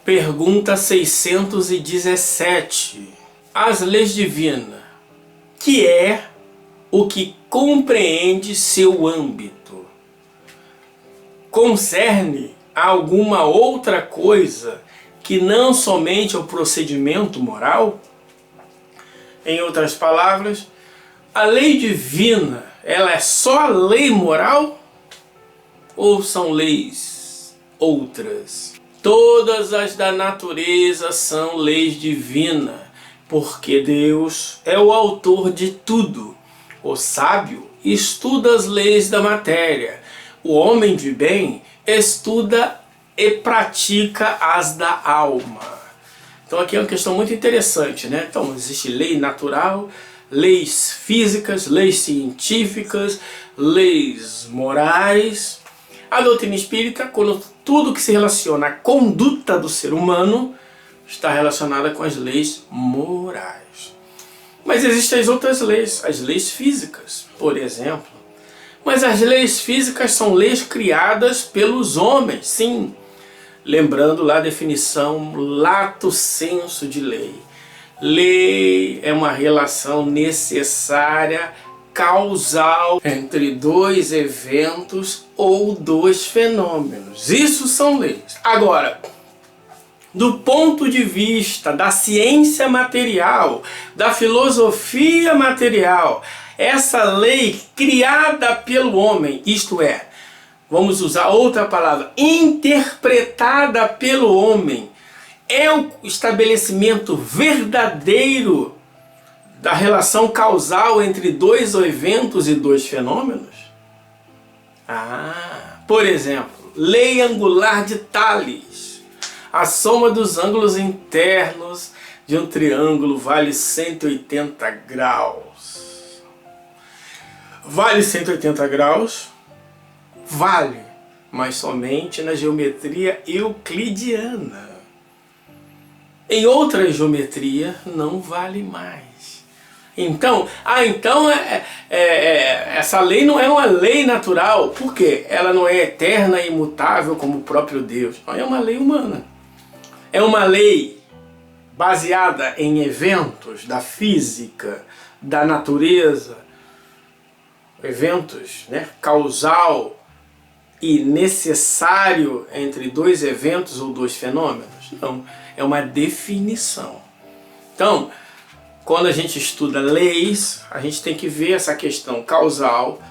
Pergunta 617. As leis divinas, que é o que compreende seu âmbito, concerne a alguma outra coisa que não somente o procedimento moral? Em outras palavras, a lei divina, ela é só lei moral? Ou são leis outras? Todas as da natureza são leis divinas, porque Deus é o autor de tudo. O sábio estuda as leis da matéria. O homem de bem estuda e pratica as da alma. Então aqui é uma questão muito interessante, né? Então existe lei natural, leis físicas, leis científicas, leis morais. A doutrina espírita, quando tudo que se relaciona à conduta do ser humano está relacionada com as leis morais. Mas existem as outras leis, as leis físicas, por exemplo. Mas as leis físicas são leis criadas pelos homens, sim. Lembrando lá a definição lato sensu de lei. Lei é uma relação necessária, causal, entre dois eventos ou dois fenômenos. Isso são leis. Agora, do ponto de vista da ciência material, da filosofia material, essa lei criada pelo homem, isto é, vamos usar outra palavra, interpretada pelo homem, é o estabelecimento verdadeiro da relação causal entre dois eventos e dois fenômenos? Por exemplo, lei angular de Tales. A soma dos ângulos internos de um triângulo vale 180 graus. Vale 180 graus? Vale, mas somente na geometria euclidiana. Em outra geometria não vale mais. Então, essa lei não é uma lei natural. Por quê? Ela não é eterna e imutável como o próprio Deus. Não, é uma lei humana. É uma lei baseada em eventos da física, da natureza, eventos, né, causal e necessário entre dois eventos ou dois fenômenos? Não, é uma definição. Então, quando a gente estuda leis, a gente tem que ver essa questão causal,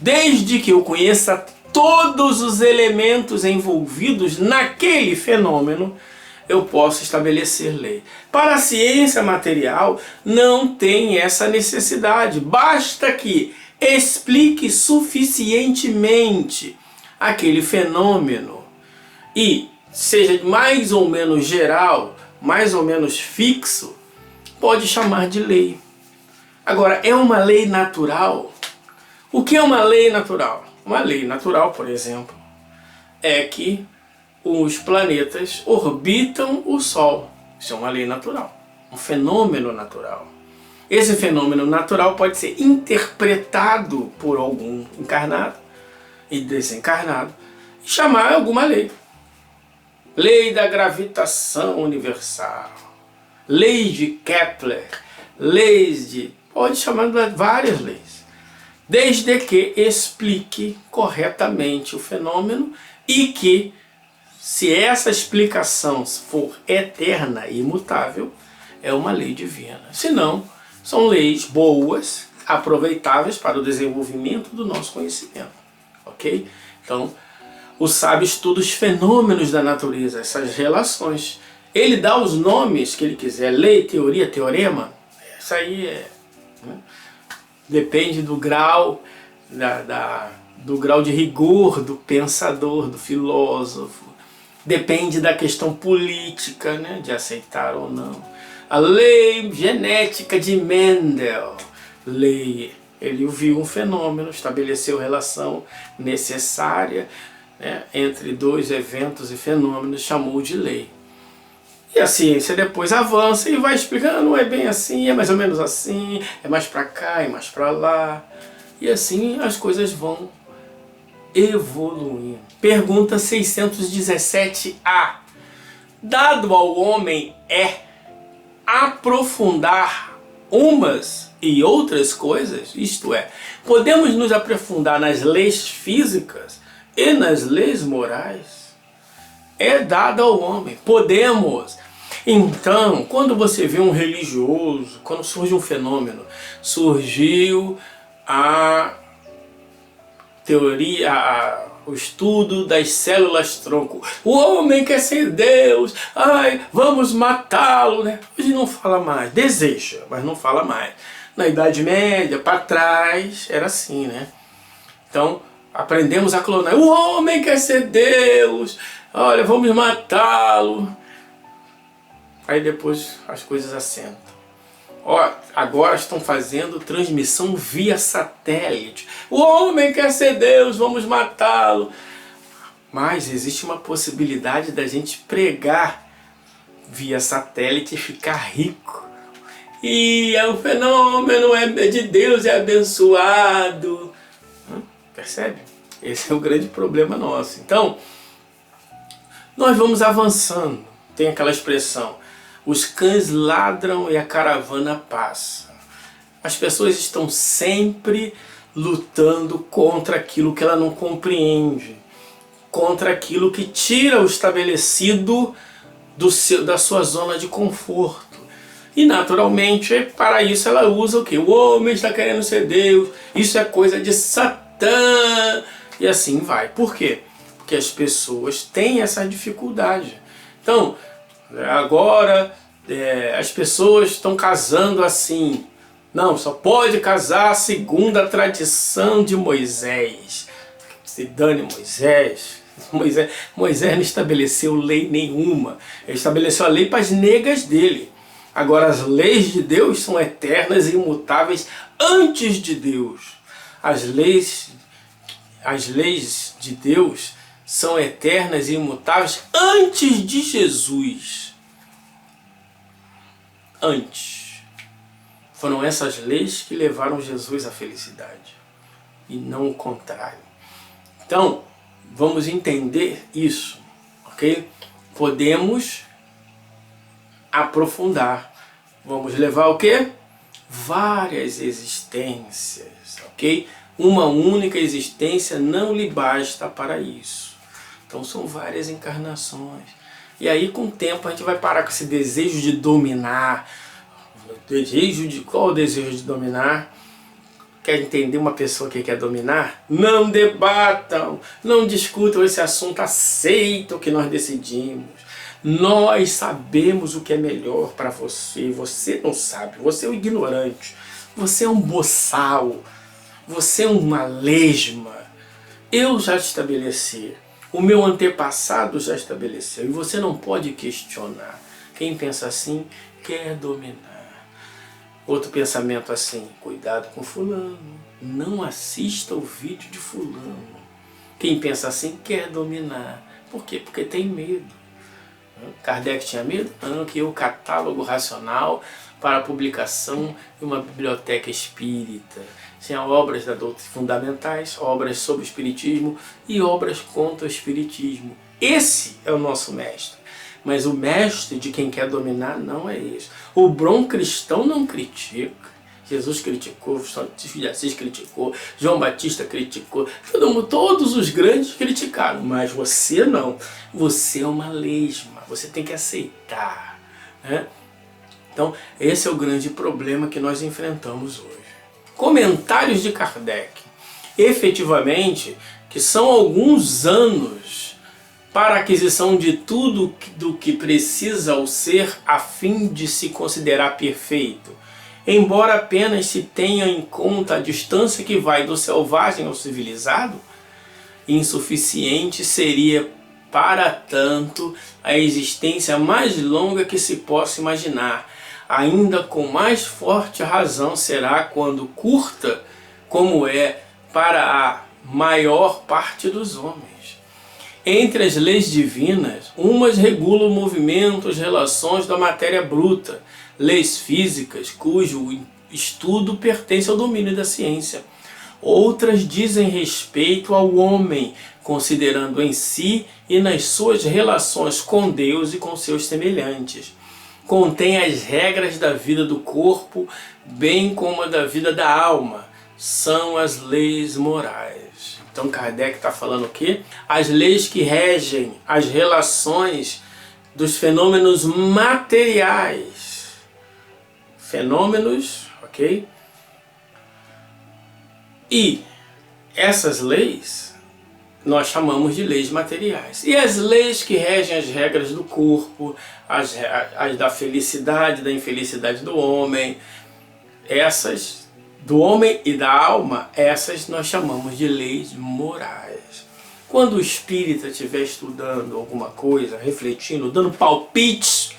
desde que eu conheça todos os elementos envolvidos naquele fenômeno, eu posso estabelecer lei. Para a ciência material, não tem essa necessidade. Basta que explique suficientemente aquele fenômeno e seja mais ou menos geral, mais ou menos fixo, pode chamar de lei. Agora, é uma lei natural? O que é uma lei natural? Uma lei natural, por exemplo, é que os planetas orbitam o Sol. Isso é uma lei natural, um fenômeno natural. Esse fenômeno natural pode ser interpretado por algum encarnado e desencarnado e chamar alguma lei. Lei da gravitação universal, lei de Kepler, leis de... pode chamar de várias leis, desde que explique corretamente o fenômeno e que, se essa explicação for eterna e imutável, é uma lei divina. Se não, são leis boas, aproveitáveis para o desenvolvimento do nosso conhecimento. Ok? Então, o sábio estuda os fenômenos da natureza, essas relações. Ele dá os nomes que ele quiser, lei, teoria, teorema. Isso aí né? Depende do grau, do grau de rigor do pensador, do filósofo. Depende da questão política, né? De aceitar ou não. A lei genética de Mendel. Ele viu um fenômeno, estabeleceu relação necessária, né, entre dois eventos e fenômenos, chamou de lei. E a ciência depois avança e vai explicando, não é bem assim, é mais ou menos assim, é mais para cá, é mais para lá. E assim as coisas vão evoluindo. Pergunta 617A. Dado ao homem é aprofundar umas e outras coisas, isto é, podemos nos aprofundar nas leis físicas e nas leis morais. É dado ao homem, podemos. Então, quando você vê um religioso, quando surge um fenômeno, surgiu a teoria, o estudo das células tronco. O homem quer ser Deus, ai, vamos matá-lo, né? Hoje não fala mais, deseja, mas não fala mais. Na Idade Média, para trás, era assim, né? Então, aprendemos a clonar. O homem quer ser Deus, olha, vamos matá-lo. Aí depois as coisas assentam. Ó, agora estão fazendo transmissão via satélite. O homem quer ser Deus, vamos matá-lo. Mas existe uma possibilidade da gente pregar via satélite e ficar rico. E o fenômeno é de Deus, é abençoado. Percebe? Esse é o grande problema nosso. Então, nós vamos avançando. Tem aquela expressão: os cães ladram e a caravana passa. As pessoas estão sempre lutando contra aquilo que ela não compreende, contra aquilo que tira o estabelecido da sua zona de conforto. E naturalmente, para isso ela usa o quê? O homem está querendo ser Deus, isso é coisa de Satã, e assim vai. Por quê? Porque as pessoas têm essa dificuldade. Então, agora as pessoas estão casando assim. Não, só pode casar segundo a tradição de Moisés. Se dane Moisés. Moisés não estabeleceu lei nenhuma. Ele estabeleceu a lei para as negas dele. Agora as leis de Deus são eternas e imutáveis antes de Deus. As leis de Deus são eternas e imutáveis antes de Jesus. Antes. Foram essas leis que levaram Jesus à felicidade. E não o contrário. Então, vamos entender isso, ok? Podemos aprofundar. Vamos levar o quê? Várias existências, ok? Uma única existência não lhe basta para isso. Então são várias encarnações. E aí com o tempo a gente vai parar com esse desejo de dominar. Qual o desejo de dominar? Quer entender uma pessoa que quer dominar? Não debatam, não discutam esse assunto, aceitam o que nós decidimos. Nós sabemos o que é melhor para você, você não sabe, você é um ignorante, você é um boçal, você é uma lesma. Eu já estabeleci, o meu antepassado já estabeleceu e você não pode questionar. Quem pensa assim quer dominar. Outro pensamento assim: cuidado com fulano, não assista o vídeo de fulano. Quem pensa assim quer dominar. Por quê? Porque tem medo. Kardec tinha medo? Não, que o catálogo racional para publicação em uma biblioteca espírita. Tinha obras da doutrina fundamentais, obras sobre o espiritismo e obras contra o espiritismo. Esse é o nosso mestre. Mas o mestre de quem quer dominar não é esse. O bom cristão não critica. Jesus criticou, Francisco de Assis criticou, João Batista criticou, todos os grandes criticaram, mas você não. Você é uma lesma, você tem que aceitar, né? Então, esse é o grande problema que nós enfrentamos hoje. Comentários de Kardec. Efetivamente, que são alguns anos para a aquisição de tudo do que precisa o ser a fim de se considerar perfeito. Embora apenas se tenha em conta a distância que vai do selvagem ao civilizado, insuficiente seria, para tanto, a existência mais longa que se possa imaginar. Ainda com mais forte razão será quando curta, como é para a maior parte dos homens. Entre as leis divinas, umas regulam movimentos, relações da matéria bruta, leis físicas cujo estudo pertence ao domínio da ciência. Outras dizem respeito ao homem, considerando em si e nas suas relações com Deus e com seus semelhantes. Contém as regras da vida do corpo, bem como a da vida da alma. São as leis morais. Então Kardec está falando o quê? As leis que regem as relações dos fenômenos materiais. Fenômenos, ok? E essas leis nós chamamos de leis materiais. E as leis que regem as regras do corpo, as da felicidade, da infelicidade do homem, essas do homem e da alma, essas nós chamamos de leis morais. Quando o espírita estiver estudando alguma coisa, refletindo, dando palpites,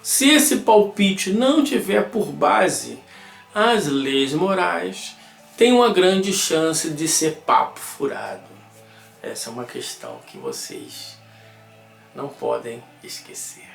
se esse palpite não tiver por base as leis morais, tem uma grande chance de ser papo furado. Essa é uma questão que vocês não podem esquecer.